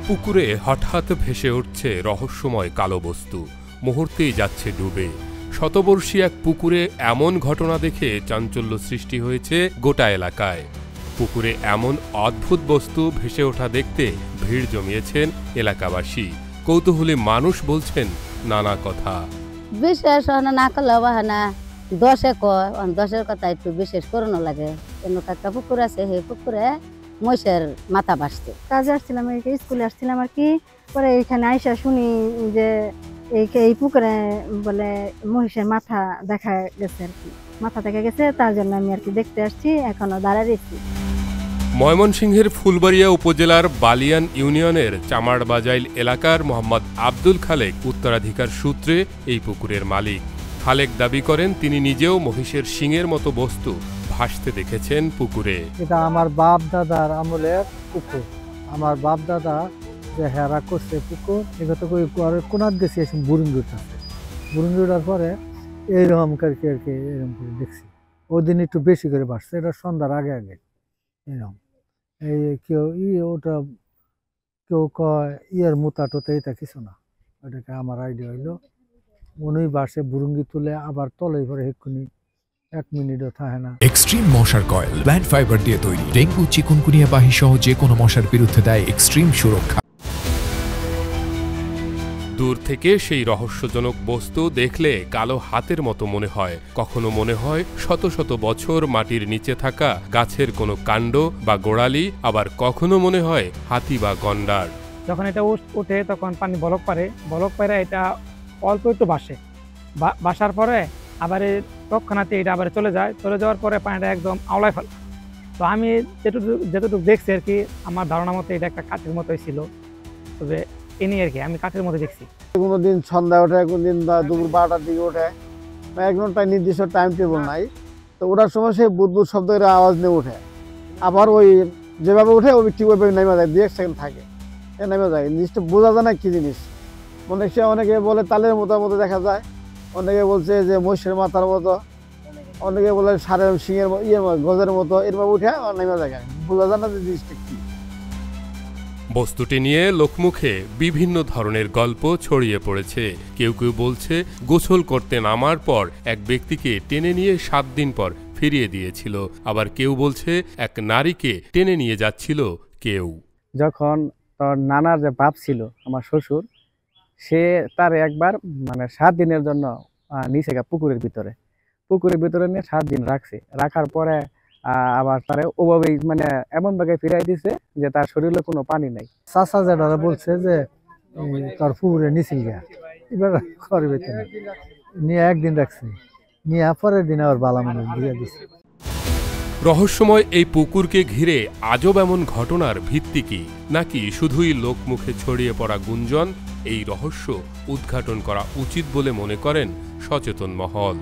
পুকুরে হঠাৎ ভেসে উঠছে রহস্যময় কালো বস্তু, মুহূর্তেই যাচ্ছে ডুবে। শতবর্ষী এক পুকুরে এমন ঘটনা দেখে চাঞ্চল্য সৃষ্টি হয়েছে গোটা এলাকায়। পুকুরে এমন অদ্ভুত বস্তু ভেসে ওঠা দেখতে ভিড় জমিয়েছেন এলাকাবাসী। কৌতূহলী মানুষ বলছেন নানা কথা। বিশেষ না করলে না, দশে কয়, দশের কথা একটু বিশেষ করোনা লাগে। একটা পুকুর আছে, সেই পুকুরে মহিষের মাথা বাসছে। কাজে আসছিলাম, স্কুলে আসছিলাম আর কি। পরে এইখানে আইসা শুনি যে এই পুকুরে বলে মহিষের মাথা দেখা গেছে আর কি, মাথা দেখা গেছে। তার জন্য আমি আর কি দেখতে আসছি, এখনো দাঁড়ায় রয়েছি। ময়মনসিংহের ফুলবাড়িয়া উপজেলার বালিয়ান ইউনিয়নের চামারবাজাইল এলাকার মোহাম্মদ আব্দুল খালেক উত্তরাধিকার সূত্রে এই পুকুরের মালিক। খালেক দাবি করেন তিনি নিজেও মহিষের শিংয়ের মতো বস্তু ভাসতে দেখেছেন পুকুরে। এটা আমার বাপ দাদার আমলের পুকুর। আমার বাপ দাদা যে হেরা করছে পুকুর, এগত কোনার গেছি এসে বুরুঙ্গি উঠতেছে। বুরুঙ্গি ওঠার পরে এইরকম আর কি এরকম করে দেখছি। ওই দিন একটু বেশি করে বাসছে, এটা সন্ধ্যার আগে আগে এরকম। এই কেউ ওটা কেউ কয় মোতা টোতা, এটা কিছু না। ওটাকে আমার আইডিয়া হইলো উনি বাসে বুরুঙ্গি তুলে আবার তলে পরে এক্ষুনি 1 মিনিটও থাকে না। এক্সট্রিম মশার কয়েল প্ল্যান্ট ফাইবার দিয়ে তৈরি, ডেঙ্গু চিকুনগুনিয়া বাহি সহ যে কোনো মশার বিরুদ্ধে দেয় এক্সট্রিম সুরক্ষা। দূর থেকে সেই রহস্যজনক বস্তু দেখলে কালো হাতের মতো মনে হয়, কখনো মনে হয় শত শত বছর মাটির নিচে থাকা গাছের কোনো কাণ্ড বা গোড়ালি, আবার কখনো মনে হয় হাতি বা গন্ডার। যখন এটা ওঠে তখন পানি বলক পারে এটা অল্প একটু বাসার পরে আবার তৎক্ষণাৎ এটা আবার চলে যাওয়ার পরে পানিটা একদম আওলায় ফেলে। তো আমি যেটুকু দেখছি আর কি, আমার ধারণা মতো এটা একটা কাঠের মতোই ছিল। তবে এনে আর কি আমি কাঠের মতো দেখছি। কোনোদিন সন্ধ্যা ওঠে, কোনদিন দুপুর 12টার দিকে ওঠে, একদম নির্দিষ্ট টাইম টেবিল নাই। তো ওঠার সময় সে বুদবুদ শব্দের আওয়াজ নিয়ে ওঠে, আবার ওই যেভাবে উঠে ওই ঠিক ওইভাবে নেমে যায়, 2-1 সেকেন্ড থাকে, নেমে যায়। জিনিসটা বোঝা যায় না কি জিনিস। অনেকে বলে তালের মতো দেখা যায়, অনেকে বলছে যে মহিষের মাথার মতো, অনেকে বলে ষাঁড়ের শিঙের গজের মতো, এরভাবে উঠে নেমে যায়, বোঝা যায় না যে জিনিসটা কি। বস্তুটি নিয়ে লোকমুখে বিভিন্ন ধরনের গল্প ছড়িয়ে পড়েছে। কেউ কেউ বলছে গোসল করতে নামার পর এক ব্যক্তিকে টেনে নিয়ে 7 দিন পর ফিরিয়ে দিয়েছিল। আবার কেউ বলছে এক নারীকে টেনে নিয়ে যাচ্ছিল কেউ। যখন তোর নানার যে বাপ ছিল আমার শ্বশুর, সে তার একবার 7 দিনের জন্য নিচে পুকুরের ভিতরে নিয়ে 7 দিন রাখার পরে আবার তারে ওভাবেই এমন জায়গায় ফিরাই দিছে যে তার শরীরে কোনো পানি নাই। চাচা যেটা বলছে যে তার পুকুরে নিছিল গিয়া, এবার ঘরের ভিতরে নিয়ে 1 দিন রাখছে, নিয়ে পরের দিন আবার বালা মানুষ দিয়ে দিছে। রহস্যময় এই পুকুরকে ঘিরে আজব এমন ঘটনার ভিত্তি কি, নাকি শুধুই লোকমুখে ছড়িয়ে পড়া গুঞ্জন? এই রহস্য উদ্ঘাটন করা উচিত বলে মনে করেন সচেতন মহল।